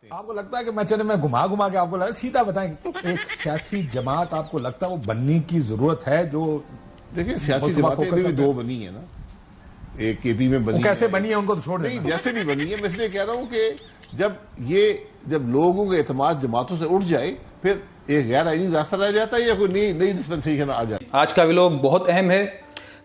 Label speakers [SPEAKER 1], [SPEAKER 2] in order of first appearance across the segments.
[SPEAKER 1] आपको लगता है कि मैं घुमा घुमा के आपको लगा सीधा बताएं, एक सियासी जमात आपको लगता है वो बनने की जरूरत है? जो
[SPEAKER 2] देखिए सियासी जमातें भी दो बनी है ना, एक केपी में बनी,
[SPEAKER 1] कैसे बनी है उनको तो छोड़
[SPEAKER 2] नहीं, जैसे भी बनी है। मैं इसलिए कह रहा हूं कि जब लोगों का एतमाद जमातों से उठ जाए फिर एक गैर आईनी रास्ता रह जाता है या कोई नई डिस्पेंसेशन आ जाती है।
[SPEAKER 3] आज का व्लॉग बहुत अहम है।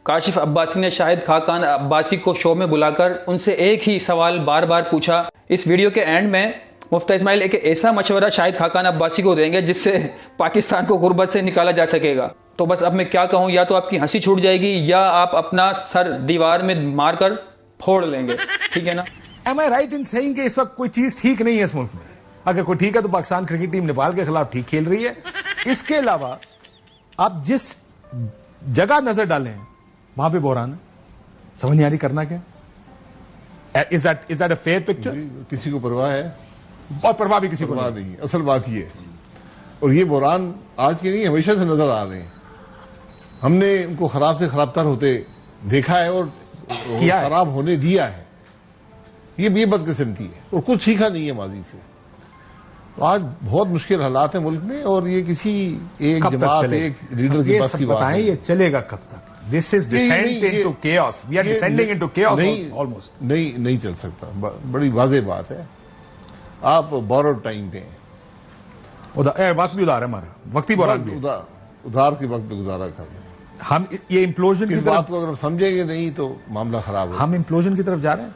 [SPEAKER 3] काशिफ अब्बासी ने शाहिद खाकान अब्बासी को शो में बुलाकर उनसे एक ही सवाल बार बार पूछा। इस वीडियो के एंड में मुफ्ती इस्माइल एक ऐसा मशवरा शाहिद खाकान अब्बासी को देंगे जिससे पाकिस्तान को गुर्बत से निकाला जा सकेगा। तो बस अब मैं क्या कहूँ, या तो आपकी हंसी छूट जाएगी या आप अपना सर दीवार में मारकर फोड़ लेंगे, ठीक है ना?
[SPEAKER 1] Am I right in saying कि इस वक्त कोई चीज ठीक नहीं है इस मुल्क में? अगर कोई ठीक है तो पाकिस्तान क्रिकेट टीम नेपाल के खिलाफ ठीक खेल रही है। इसके अलावा आप जिस जगह नजर डालें वहां पे बहरान है, समझ नहीं आ रही करना क्या? Is that a fair picture?
[SPEAKER 2] किसी को परवाह है?
[SPEAKER 1] और परवाह भी किसी को
[SPEAKER 2] नहीं। असल बात ये है, और ये बहरान आज के नहीं हमेशा से नजर आ रहे हैं। हमने उनको खराब से खराबतर होते देखा है और खराब होने दिया है। ये बदकिस्मती है और कुछ सीखा नहीं है माजी से। तो आज बहुत मुश्किल हालात है मुल्क में और ये किसी एक जमात एक लीडर की बस की बात है।
[SPEAKER 1] ये चलेगा कब तक? This is descent into chaos. We are descending into chaos almost.
[SPEAKER 2] नहीं चल सकता। बड़ी वाज़ेह बात है। आप बोरोड टाइम पे हैं,
[SPEAKER 1] वक्त भी उधार है हमारा, वक्ती बहरान भी
[SPEAKER 2] उधार के वक्त पे गुजारा कर रहे हैं
[SPEAKER 1] हम। ये इम्प्लोजन की
[SPEAKER 2] बात को अगर समझेंगे नहीं तो मामला खराब है।
[SPEAKER 1] हम इम्प्लोजन की तरफ जा रहे हैं,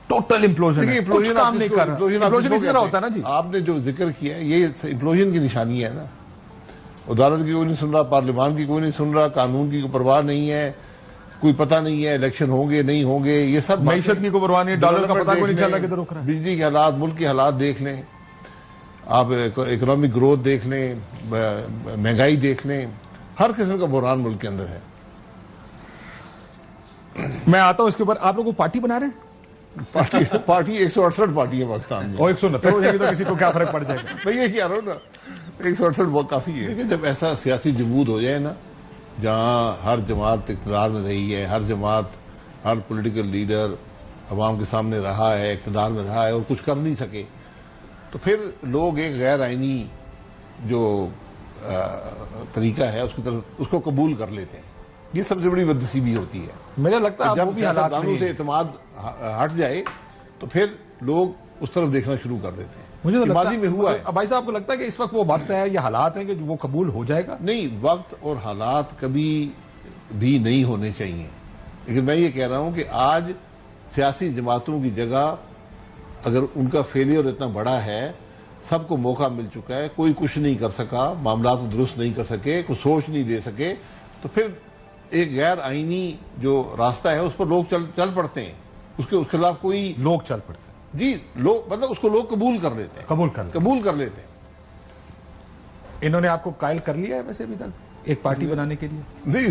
[SPEAKER 1] टोटल इम्प्लोजन है। कुछ काम नहीं कर रहा। इम्प्लोजन इस तरह होता है ना जी।
[SPEAKER 2] आपने जो जिक्र किया है ये इम्प्लोजन की निशानी है ना। अदालत की कोई नहीं सुन रहा, पार्लियामान की कोई नहीं सुन रहा, कानून की कोई परवाह नहीं है, कोई पता नहीं है इलेक्शन होंगे नहीं होंगे, ये सब
[SPEAKER 1] मईशत की कोई परवाह नहीं, डॉलर का पता कोई नहीं चल रहा किधर रुक रहा है।
[SPEAKER 2] बिजली के हालात, मुल्क के हालात देख लें आप, इकोनॉमिक ग्रोथ देख लें, महंगाई देख लें, हर किस्म का बहरान मुल्क के अंदर है।
[SPEAKER 1] मैं आता हूं इसके ऊपर। आप लोग को पार्टी बना रहे हैं?
[SPEAKER 2] पार्टी 168 पार्टी है पाकिस्तान में,
[SPEAKER 1] और 169 हो जाएगी तो किसी को क्या फर्क पड़ जाएगा?
[SPEAKER 2] मैं ये कह रहा हूं ना, 168 बहुत काफी है। देखिए जब ऐसा सियासी जमूद हो जाए ना, जहां हर जमात इक़्तिदार में रही है, हर जमात, हर पॉलिटिकल लीडर अवाम के सामने रहा है, इक़्तिदार में रहा है और कुछ कर नहीं सके, तो फिर लोग एक गैर आईनी जो तरीका है उसकी तरफ उसको कबूल कर लेते हैं। ये सबसे बड़ी बदनसीबी होती है।
[SPEAKER 1] मुझे लगता है
[SPEAKER 2] जब सियासतदानों से एतमाद हट जाए तो फिर लोग उस तरफ देखना शुरू कर देते हैं।
[SPEAKER 1] मुझे तो
[SPEAKER 2] माजी में हुआ है।
[SPEAKER 1] भाई साहब, आपको लगता है कि इस वक्त वो वक्त है, ये हालात हैं कि वो कबूल हो जाएगा?
[SPEAKER 2] नहीं, वक्त और हालात कभी भी नहीं होने चाहिए, लेकिन मैं ये कह रहा हूं कि आज सियासी जमातों की जगह अगर उनका फेलियर इतना बड़ा है, सबको मौका मिल चुका है, कोई कुछ नहीं कर सका, मामला को दुरुस्त नहीं कर सके, कुछ सोच नहीं दे सके, तो फिर एक गैर आईनी जो रास्ता है उस पर लोग चल पड़ते हैं। उसके खिलाफ कोई
[SPEAKER 1] लोग चल पड़ते हैं
[SPEAKER 2] जी, लोग मतलब उसको लोग कबूल कर लेते हैं, कबूल कर लेते हैं।
[SPEAKER 1] इन्होंने आपको कायल कर लिया है वैसे अभी तक एक पार्टी बनाने के लिए?
[SPEAKER 2] नहीं,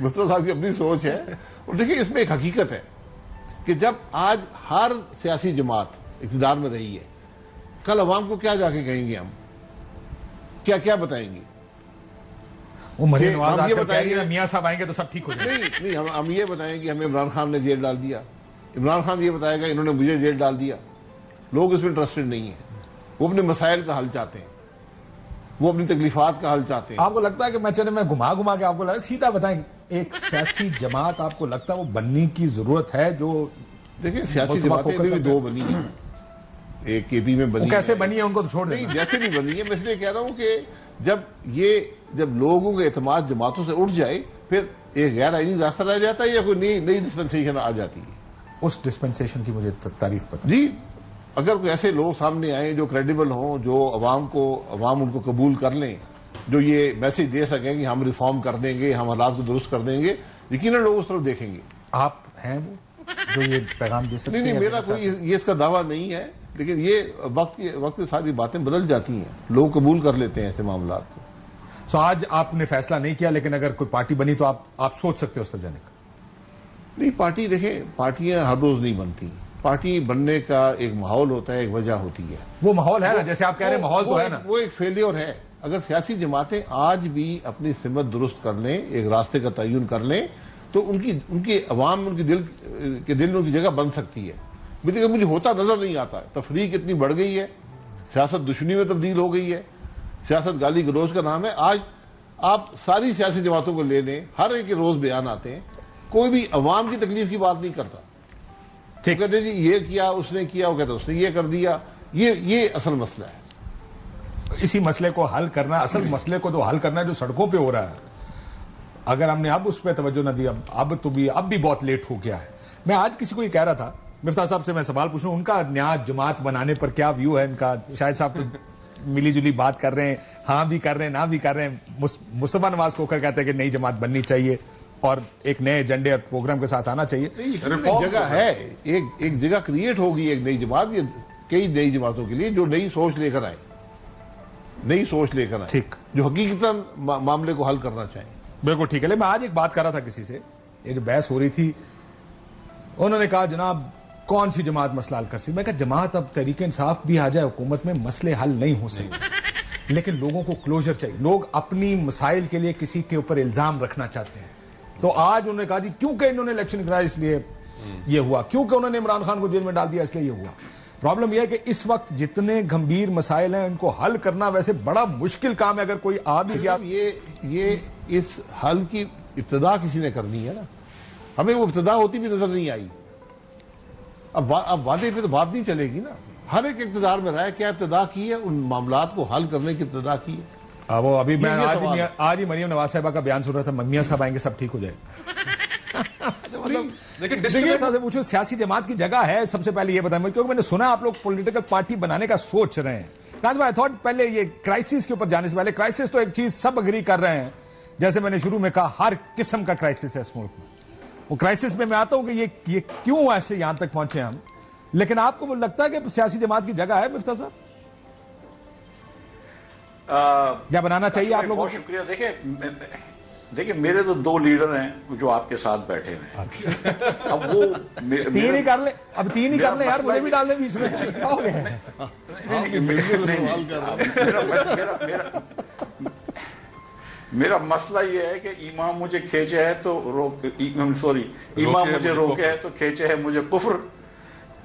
[SPEAKER 2] मुस्तफा साहब की अपनी सोच है। और देखिए इसमें एक हकीकत है कि जब आज हर सियासी जमात इक़्तिदार में रही है, कल अवाम को क्या जाके कहेंगे हम, क्या क्या बताएंगे?
[SPEAKER 1] वो मरीम नवाज आकर कहेंगे मियां साहब आएंगे तो सब ठीक हो जाएगा।
[SPEAKER 2] नहीं, हम ये बताएंगे हमें इमरान खान ने जेल डाल दिया, इमरान खान ये बताएगा इन्होंने मुझे जेल डाल दिया। लोग इसमें इंटरेस्टेड नहीं है, वो अपने मसाइल का हल चाहते हैं, वो अपनी तकलीफात का हल चाहते हैं।
[SPEAKER 1] आपको लगता है कि मैं घुमा घुमा के आपको लगा सीधा बताएं, एक सियासी जमात आपको लगता है वो बनने की जरूरत है? जो
[SPEAKER 2] देखिए सियासी जमातें भी दो बनी है, एक केपी में बनी,
[SPEAKER 1] कैसे बनी है उनको तो छोड़
[SPEAKER 2] नहीं, जैसे भी बनी है। मैं इसलिए कह रहा हूं कि जब लोगों का एतमाद जमातों से उठ जाए फिर एक गैर आईनी रास्ता रह जाता है या कोई नई डिस्पेंसेशन आ जाती है।
[SPEAKER 1] उस डिस्पेंसेशन की मुझे तारीफ पता
[SPEAKER 2] जी। अगर कोई ऐसे लोग सामने आए जो क्रेडिबल हों, जो अवाम उनको कबूल कर लें, जो ये मैसेज दे सकें कि हम रिफॉर्म कर देंगे, हम हालात को दुरुस्त कर देंगे, यकीनन लोग उस तरफ देखेंगे।
[SPEAKER 1] आप हैं वो जो ये पैगाम दे सकते हैं?
[SPEAKER 2] नहीं, मेरा कोई ये इसका दावा नहीं है, लेकिन ये वक्त के साथ ये बातें बदल जाती हैं, लोग कबूल कर लेते हैं ऐसे मामला को।
[SPEAKER 1] सो आज आपने फैसला नहीं किया, लेकिन अगर कोई पार्टी बनी तो आप सोच सकते हो उस तरफ जाने का?
[SPEAKER 2] नहीं, पार्टी देखें, पार्टियां हर रोज नहीं बनती। पार्टी बनने का एक माहौल होता है, एक वजह होती है।
[SPEAKER 1] वो माहौल है ना, जैसे आप कह रहे हैं माहौल तो है ना।
[SPEAKER 2] वो एक फेलियर है। अगर सियासी जमातें आज भी अपनी सिमत दुरुस्त कर लें, एक रास्ते का तयन कर लें, तो उनकी अवाम, उनकी दिल में उनकी जगह बन सकती है। लेकिन मुझे होता नजर नहीं आता है। तफरीक इतनी बढ़ गई है, सियासत दुश्मनी में तब्दील हो गई है, सियासत गाली गलौज का नाम है। आज आप सारी सियासी जमातों को ले लें, हर एक के रोज बयान आते हैं, कोई भी अवाम की तकलीफ की बात नहीं करता। ठीक कहते जी ये किया उसने किया, वो कहते उसने ये कर दिया। ये असल मसला है।
[SPEAKER 1] इसी मसले को हल करना, असल मसले को तो हल करना है जो सड़कों पे हो रहा है। अगर हमने अब उस पर तवज्जो न दी, अब भी बहुत लेट हो गया है। मैं आज किसी को ये कह रहा था, मिफ्ता साहब से मैं सवाल पूछूं, उनका न्याय जमात बनाने पर क्या व्यू है इनका? शायद साहब तो मिली जुली बात कर रहे हैं, हाँ भी कर रहे हैं, ना भी कर रहे हैं। मुस्तफा नवाज खोखर कहते हैं कि नई जमात बननी चाहिए और एक नए एजेंडे और प्रोग्राम के साथ आना चाहिए।
[SPEAKER 2] जगह है, एक जगह क्रिएट होगी एक नई जमात, ये कई नई जमातों के लिए जो नई सोच लेकर आए,
[SPEAKER 1] ठीक,
[SPEAKER 2] जो हकीकतन मामले को हल करना चाहें।
[SPEAKER 1] बिल्कुल ठीक है। लेकिन मैं आज एक बात कर रहा था किसी से, ये जो बहस हो रही थी, उन्होंने कहा जनाब कौन सी जमात मसला हल कर सकती? मैं कहा जमात अब तहरीक इंसाफ भी आ जाए हुकूमत में, मसले हल नहीं हो सकते, लेकिन लोगों को क्लोजर चाहिए। लोग अपनी मसाइल के लिए किसी के ऊपर इल्जाम रखना चाहते हैं। तो आज उन्होंने कहा जी क्योंकि इन्होंने इलेक्शन कराया इसलिए ये हुआ, क्योंकि उन्होंने इमरान खान को जेल में डाल दिया इसलिए ये हुआ। प्रॉब्लम यह है कि इस वक्त जितने गंभीर मसाइल हैं उनको हल करना वैसे बड़ा मुश्किल काम है। अगर कोई आ भी गया,
[SPEAKER 2] ये इस हल की इब्तिदा किसी ने करनी है ना, हमें वो इब्तिदा होती भी नजर नहीं आई। अब वादे पे तो बात नहीं चलेगी ना। हर एक इक़्तिदार में रहा है, क्या इब्तिदा की है, उन मामलात को हल करने की इब्तिदा की है।
[SPEAKER 1] वो अभी मैं आज ही मरियम नवाज साहिबा का बयान सुन रहा था, मियां साहब आएंगे सब ठीक हो जाएगा। मतलब लेकिन पूछो सियासी जमात की जगह है, सबसे पहले ये बताएं, क्योंकि मैंने सुना आप लोग पॉलिटिकल पार्टी बनाने का सोच रहे हैं। ताज भाई, थॉट पहले ये क्राइसिस के ऊपर जाने से पहले, क्राइसिस तो एक चीज सब अग्री कर रहे हैं, जैसे मैंने शुरू में कहा हर किस्म का क्राइसिस है इस मुल्क में। वो क्राइसिस में मैं आता हूं कि ये क्यों ऐसे यहां तक पहुंचे हम, लेकिन आपको वो लगता है कि सियासी जमात की जगह है मिफ्ता साहब, क्या बनाना चाहिए आप लोगों को?
[SPEAKER 4] बहुत शुक्रिया। देखिए मेरे तो दो लीडर हैं जो आपके साथ बैठे हुए हैं। अब वो
[SPEAKER 1] तीन ही कर ले, अब तीन ही कर ले यार, मुझे भी डाल दे बीच में, क्या हो गया?
[SPEAKER 4] मेरा मसला ये है कि इमाम मुझे खींचे है तो इमाम मुझे रोके है तो खींचे है मुझे कुफ्र,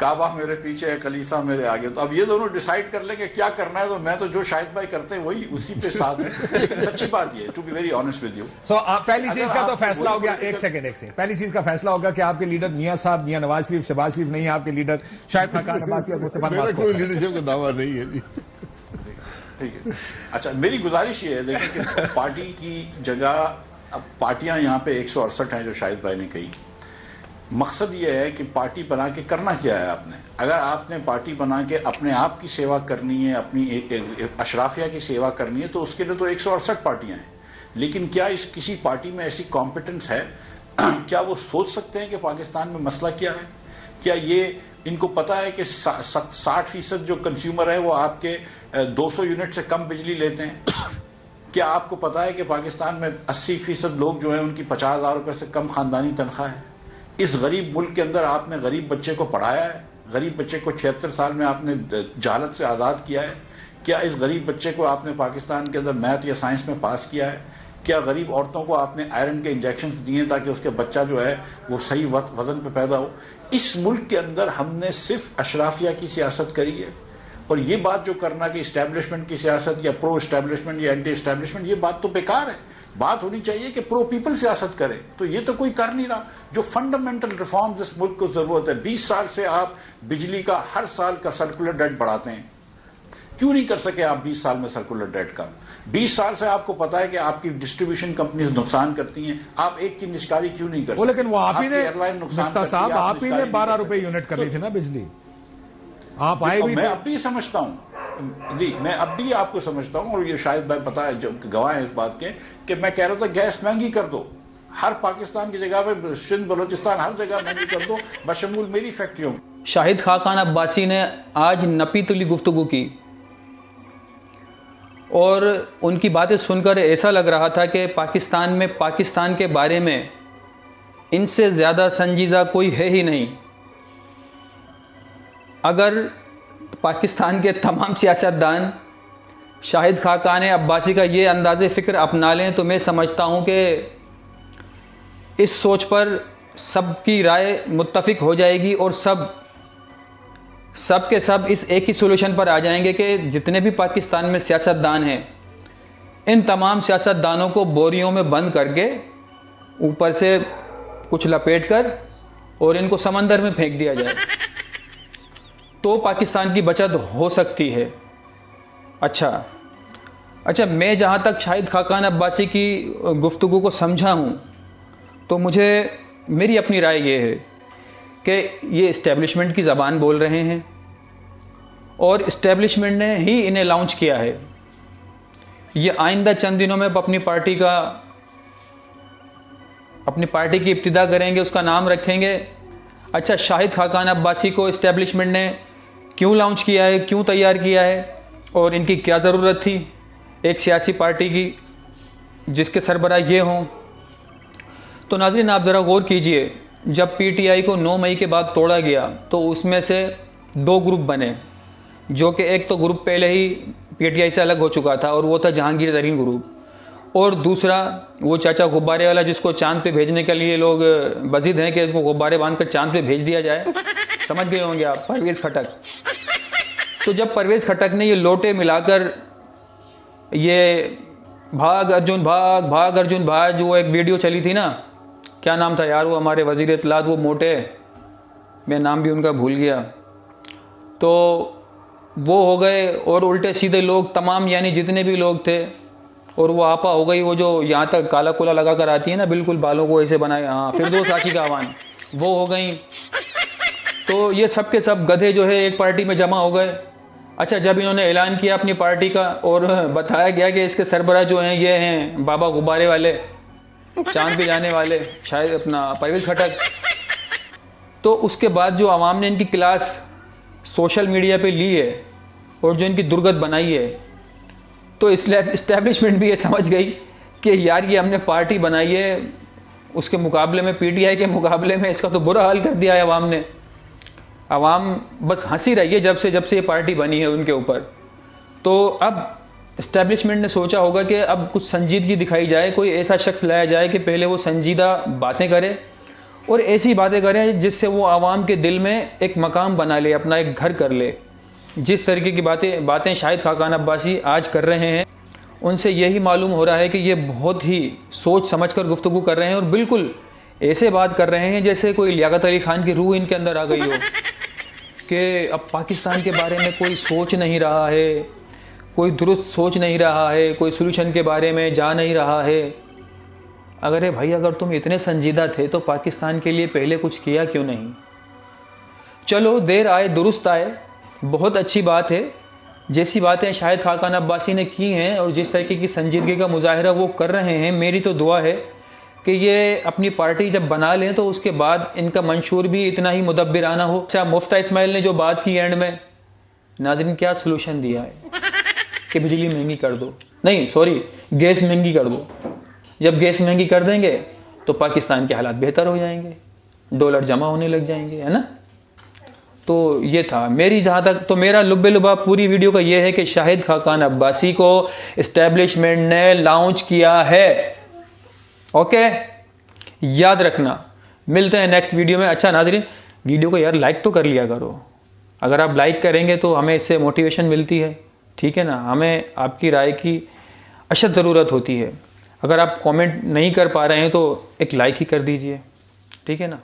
[SPEAKER 4] काबा मेरे पीछे है, कलीसा मेरे आगे। तो अब ये दोनों डिसाइड कर लेंगे क्या करना है, तो मैं तो जो शाहिद भाई करते हैं वही उसी पे साथ है। सच्ची बात ये, to be very honest with you.
[SPEAKER 1] पहली चीज का तो फैसला हो गया, एक सेकंड पहली चीज का फैसला होगा कि आपके लीडर मियां साहब, मियां नवाज शरीफ, शहबाज शरीफ नहीं है आपके लीडर, शायद खाकान अब्बासी और मुस्तफा नवाज।
[SPEAKER 2] कोई लीडरशिप का दावा नहीं है जी।
[SPEAKER 4] ठीक है, अच्छा मेरी गुजारिश ये है, देखिए कि पार्टी की जगह, अब पार्टियां यहाँ पे 168 हैं जो शाहिद भाई ने कही। मकसद ये है कि पार्टी बना के करना क्या है आपने? अगर आपने पार्टी बना के अपने आप की सेवा करनी है, अपनी अशराफिया की सेवा करनी है, तो उसके लिए तो 168 पार्टियां हैं। लेकिन क्या किसी पार्टी में ऐसी कॉम्पिटेंस है क्या वो सोच सकते हैं कि पाकिस्तान में मसला क्या है? क्या ये इनको पता है कि 60% जो कंज्यूमर है वो आपके 200 यूनिट से कम बिजली लेते हैं? क्या आपको पता है कि पाकिस्तान में 80% लोग जो हैं उनकी 50,000 रुपये से कम खानदानी तनख्वाह है? इस गरीब मुल्क के अंदर आपने गरीब बच्चे को पढ़ाया है, गरीब बच्चे को 76 साल में आपने जहालत से आज़ाद किया है? क्या इस गरीब बच्चे को आपने पाकिस्तान के अंदर मैथ या साइंस में पास किया है? क्या गरीब औरतों को आपने आयरन के इंजेक्शन दिए ताकि उसके बच्चा जो है वो सही वजन पे पैदा हो? इस मुल्क के अंदर हमने सिर्फ अशराफिया की सियासत करी है। और ये बात जो करना कि इस्टेब्लिशमेंट की सियासत या प्रो इस्टेब्लिशमेंट या एंटी इस्टेब्लिशमेंट, ये बात तो बेकार है। बात होनी चाहिए कि प्रो पीपल सियासत करें। तो ये तो कोई कर नहीं रहा। जो फंडामेंटल रिफॉर्म इस मुल्क को जरूरत है, 20 साल से आप बिजली का हर साल का सर्कुलर डेट बढ़ाते हैं, क्यों नहीं कर सके आप 20 साल में सर्कुलर डेट कम? 20 साल से आपको पता है कि आपकी डिस्ट्रीब्यूशन कंपनीज नुकसान करती हैं, आप एक की निष्कारी क्यों नहीं कर सकते?
[SPEAKER 1] लेकिन वो आप ही ने,
[SPEAKER 4] एयरलाइन नुकसान
[SPEAKER 1] साहब आप ही ने 12 रुपए यूनिट कर ली थी ना बिजली, आप आए भी।
[SPEAKER 4] मैं अब भी समझता हूं जी, मैं अब भी आपको समझता हूं, और ये शायद भाई पता है, जो गवाह है इस बात के, कि मैं कह रहा था गैस महंगी कर दो, हर पाकिस्तान की जगह पे, सिंध बलोचिस्तान हर जगह महंगी कर दो, बशमूल मेरी फैक्ट्रियों।
[SPEAKER 3] शाहिद खाकान अब्बासी ने आज नपी तुली गुफ्तगू की और उनकी बातें सुनकर ऐसा लग रहा था कि पाकिस्तान में पाकिस्तान के बारे में इनसे ज़्यादा संजीदा कोई है ही नहीं। अगर पाकिस्तान के तमाम सियासतदान शाहिद खाकान अब्बासी का ये अंदाज़े फ़िक्र अपना लें तो मैं समझता हूँ कि इस सोच पर सबकी राय मुत्तफ़िक हो जाएगी और सब सब के सब इस एक ही सोल्यूशन पर आ जाएंगे कि जितने भी पाकिस्तान में सियासतदान हैं, इन तमाम सियासतदानों को बोरियों में बंद करके ऊपर से कुछ लपेट कर और इनको समंदर में फेंक दिया जाए, तो पाकिस्तान की बचत हो सकती है। अच्छा, मैं जहाँ तक शाहिद खाकान अब्बासी की गुफ्तगू को समझा हूँ, तो मेरी अपनी राय ये है कि ये इस्टेब्लिशमेंट की ज़बान बोल रहे हैं और इस्टेब्लिशमेंट ने ही इन्हें लॉन्च किया है। ये आइंदा चंद दिनों में अपनी पार्टी की इब्तिदा करेंगे, उसका नाम रखेंगे। अच्छा, शाहिद खाकान अब्बासी को इस्टेब्लिशमेंट ने क्यों लॉन्च किया है, क्यों तैयार किया है और इनकी क्या ज़रूरत थी एक सियासी पार्टी की जिसके सरबराह ये हों? तो नाज़रीन, आप ज़रा गौर कीजिए, जब पीटीआई को 9 मई के बाद तोड़ा गया तो उसमें से 2 ग्रुप बने, जो कि एक तो ग्रुप पहले ही पीटीआई से अलग हो चुका था और वो था जहांगीर तरीन ग्रुप, और दूसरा वो चाचा गुब्बारे वाला जिसको चांद पे भेजने के लिए लोग बज़िद हैं कि इसको गुब्बारे बांधकर चांद पे भेज दिया जाए। समझ गए होंगे आप, परवेज़ खटक। तो जब परवेज़ खटक ने ये लोटे मिलाकर ये भाग अर्जुन भाग, वो एक वीडियो चली थी ना, क्या नाम था यार वो हमारे वज़ीर इत्तलात, वो मोटे, मैं नाम भी उनका भूल गया, तो वो हो गए और उल्टे सीधे लोग तमाम, यानी जितने भी लोग थे, और वो आपा हो गई, वो जो यहाँ तक काला कोला लगा कर आती है ना, बिल्कुल बालों को ऐसे बनाए, हाँ, फिरदौस आशिका अवान, वो हो गई। तो ये सब के सब गधे जो है एक पार्टी में जमा हो गए। अच्छा, जब इन्होंने ऐलान किया अपनी पार्टी का और बताया गया कि इसके सरबराह जो हैं ये हैं बाबा गुब्बारे वाले, चांद पे जाने वाले, शायद अपना परवेज़ खटक, तो उसके बाद जो आवाम ने इनकी क्लास सोशल मीडिया पे ली है और जो इनकी दुर्गत बनाई है, तो इस्टेब्लिशमेंट भी ये समझ गई कि यार ये हमने पार्टी बनाई है, उसके मुकाबले में पीटीआई के मुकाबले में इसका तो बुरा हाल कर दिया है आवाम ने। आवाम बस हंसी रही है जब से ये पार्टी बनी है उनके ऊपर। तो अब इस्टेब्लिशमेंट ने सोचा होगा कि अब कुछ संजीदगी दिखाई जाए, कोई ऐसा शख्स लाया जाए कि पहले वो संजीदा बातें करे और ऐसी बातें करें जिससे वो आवाम के दिल में एक मकाम बना ले, अपना एक घर कर ले। जिस तरीके की बातें शाहिद खाकान अब्बासी आज कर रहे हैं, उनसे यही मालूम हो रहा है कि ये बहुत ही सोच समझ कर गुफ्तगू कर रहे हैं और बिल्कुल ऐसे बात कर रहे हैं जैसे कोई लियाकत अली खान की रूह इनके अंदर आ गई हो कि अब पाकिस्तान के बारे में कोई सोच नहीं रहा है, कोई दुरुस्त सोच नहीं रहा है, कोई सोल्यूशन के बारे में जा नहीं रहा है। अगर भाई, अगर तुम इतने संजीदा थे तो पाकिस्तान के लिए पहले कुछ किया क्यों नहीं? चलो, देर आए दुरुस्त आए, बहुत अच्छी बात है। जैसी बातें शाहिद खाकान अब्बासी ने की हैं और जिस तरीके की संजीदगी का मुजाहिरा वो कर रहे हैं, मेरी तो दुआ है कि ये अपनी पार्टी जब बना लें तो उसके बाद इनका मंशूर भी इतना ही मुदब्बिराना हो। अच्छा, मुफ्ता इस्माइल ने जो बात की एंड में, नाज़रीन क्या सलूशन दिया है कि बिजली महंगी कर दो, नहीं सॉरी, गैस महंगी कर दो। जब गैस महंगी कर देंगे तो पाकिस्तान के हालात बेहतर हो जाएंगे, डॉलर जमा होने लग जाएंगे, है ना। तो ये था मेरी, जहाँ तक तो मेरा लुब्बे लुबाब पूरी वीडियो का ये है कि शाहिद खाकान अब्बासी को इस्टेब्लिशमेंट ने लॉन्च किया है। ओके, याद रखना। मिलते हैं नेक्स्ट वीडियो में। अच्छा नाज़रीन, वीडियो को यार लाइक तो कर लिया करो, अगर आप लाइक करेंगे तो हमें इससे मोटिवेशन मिलती है, ठीक है ना। हमें आपकी राय की अशद ज़रूरत होती है। अगर आप कमेंट नहीं कर पा रहे हैं तो एक लाइक ही कर दीजिए, ठीक है ना।